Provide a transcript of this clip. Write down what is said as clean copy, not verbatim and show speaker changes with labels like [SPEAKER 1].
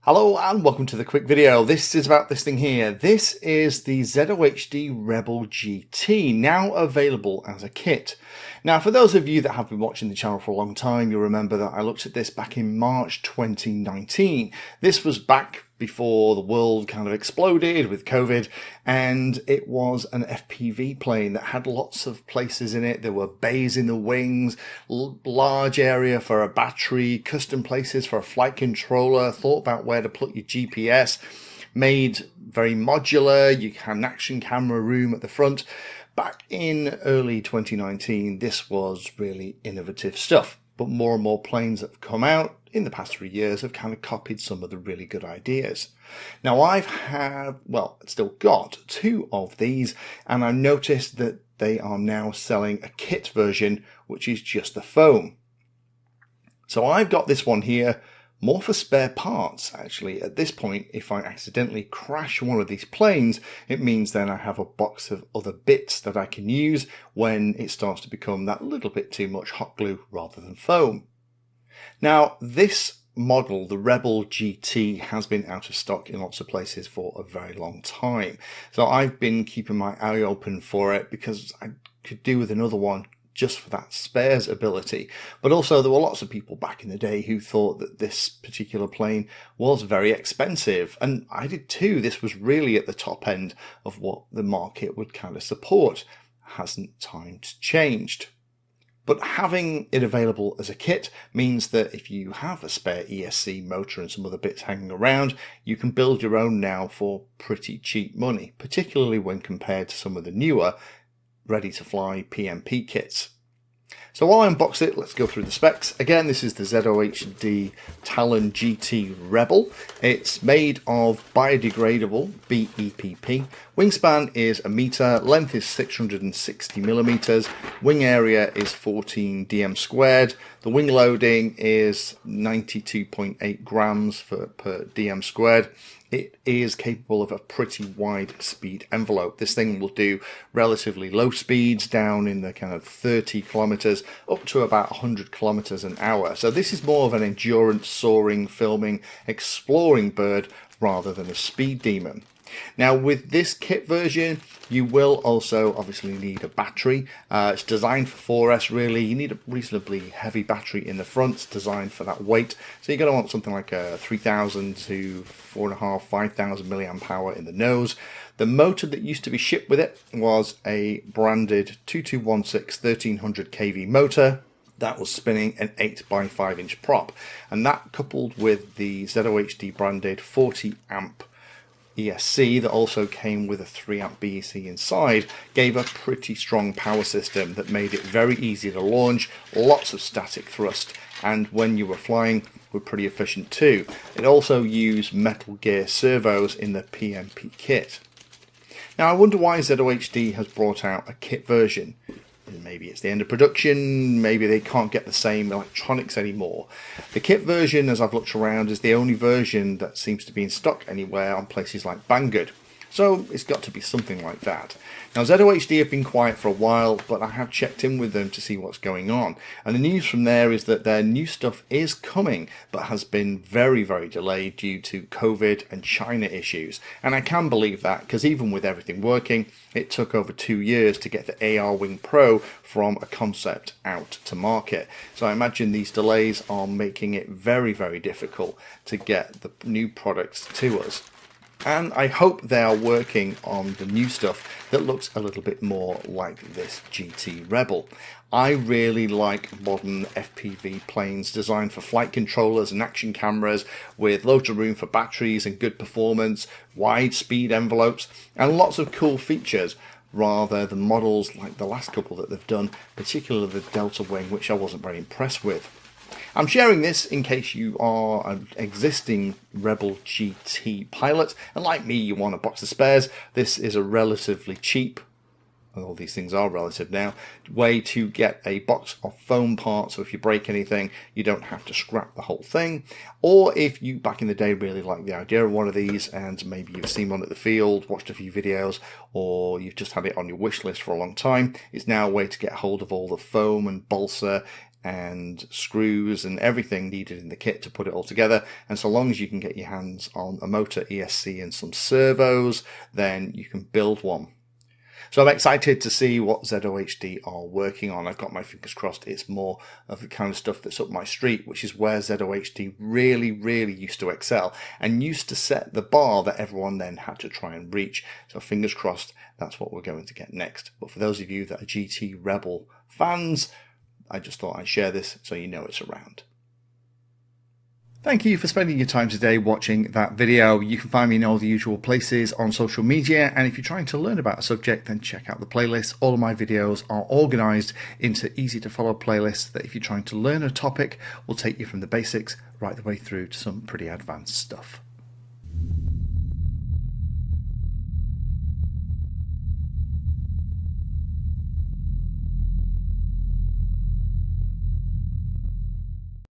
[SPEAKER 1] Hello and welcome to the quick video. This is about this thing here. This is the ZOHD Rebel GT, now available as a kit. Now, for those of you that have been watching the channel for a long time, you'll remember that I looked at this back in March 2019. This was back before the world kind of exploded with COVID, and it was an FPV plane that had lots of places in it. There were bays in the wings, large area for a battery, custom places for a flight controller, thought about where to put your GPS, made very modular. You had an action camera room at the front. Back in early 2019, this was really innovative stuff. But more and more planes that have come out in the past 3 years have kind of copied some of the really good ideas. Now still got two of these, and I noticed that they are now selling a kit version, which is just the foam. So I've got this one here, more for spare parts actually. At this point, if I accidentally crash one of these planes, it means then I have a box of other bits that I can use when it starts to become that little bit too much hot glue rather than foam. Now, this model, the Rebel GT, has been out of stock in lots of places for a very long time. So I've been keeping my eye open for it because I could do with another one just for that spares ability. But also there were lots of people back in the day who thought that this particular plane was very expensive. And I did too. This was really at the top end of what the market would kind of support. Hasn't times changed. But having it available as a kit means that if you have a spare ESC motor and some other bits hanging around, you can build your own now for pretty cheap money, particularly when compared to some of the newer ready-to-fly PMP kits. So while I unbox it, let's go through the specs. Again, this is the ZOHD Talon GT Rebel. It's made of biodegradable BEPP. Wingspan is 1 meter, length is 660 millimeters, wing area is 14 dm squared. The wing loading is 92.8 grams per dm squared. It is capable of a pretty wide speed envelope. This thing will do relatively low speeds down in the kind of 30 kilometers up to about 100 kilometers an hour. So this is more of an endurance, soaring, filming, exploring bird rather than a speed demon. Now, with this kit version, you will also obviously need a battery. It's designed for 4S really. You need a reasonably heavy battery in the front. It's designed for that weight. So you're going to want something like a 3,000 to 4.5, 5,000 milliamp hour in the nose. The motor that used to be shipped with it was a branded 2216 1300 kV motor. That was spinning an 8x5 inch prop. And that, coupled with the ZOHD branded 40 amp ESC that also came with a 3 amp BEC inside, gave a pretty strong power system that made it very easy to launch, lots of static thrust, and when you were flying were pretty efficient too. It also used metal gear servos in the PMP kit. Now I wonder why ZOHD has brought out a kit version. Maybe it's the end of production, maybe they can't get the same electronics anymore. The kit version, as I've looked around, is the only version that seems to be in stock anywhere on places like Banggood. So it's got to be something like that. Now, ZOHD have been quiet for a while, but I have checked in with them to see what's going on. And the news from there is that their new stuff is coming, but has been very, very delayed due to COVID and China issues. And I can believe that, because even with everything working, it took over 2 years to get the AR Wing Pro from a concept out to market. So I imagine these delays are making it very, very difficult to get the new products to us. And I hope they are working on the new stuff that looks a little bit more like this GT Rebel. I really like modern FPV planes designed for flight controllers and action cameras with loads of room for batteries and good performance, wide speed envelopes, and lots of cool features, rather than models like the last couple that they've done, particularly the Delta Wing, which I wasn't very impressed with. I'm sharing this in case you are an existing Rebel GT pilot, and like me, you want a box of spares. This is a relatively cheap, all these things are relative now, way to get a box of foam parts, so if you break anything, you don't have to scrap the whole thing. Or if you, back in the day, really like the idea of one of these, and maybe you've seen one at the field, watched a few videos, or you've just had it on your wish list for a long time, it's now a way to get hold of all the foam and balsa and screws and everything needed in the kit to put it all together. And so long as you can get your hands on a motor, ESC and some servos, then you can build one. So I'm excited to see what ZOHD are working on. I've got my fingers crossed it's more of the kind of stuff that's up my street, which is where ZOHD really used to excel and used to set the bar that everyone then had to try and reach. So fingers crossed that's what we're going to get next. But for those of you that are GT Rebel fans, I just thought I'd share this so you know it's around. Thank you for spending your time today watching that video. You can find me in all the usual places on social media, and if you're trying to learn about a subject, then check out the playlist. All of my videos are organized into easy to follow playlists that if you're trying to learn a topic will take you from the basics right the way through to some pretty advanced stuff.